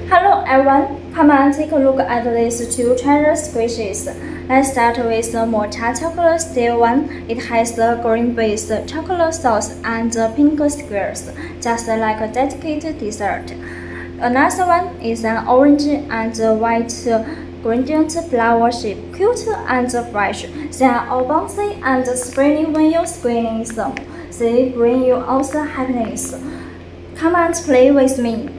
Hello everyone, come and take a look at these two treasure squishes. Let's start with the mocha chocolate style one. It has the green-based chocolate sauce and the pink squares, just like a dedicated dessert. Another one is an orange and white gradient flower shape, cute and fresh. They are all bouncy and springy when you squeeze them. They bring you all the happiness. Come and play with me.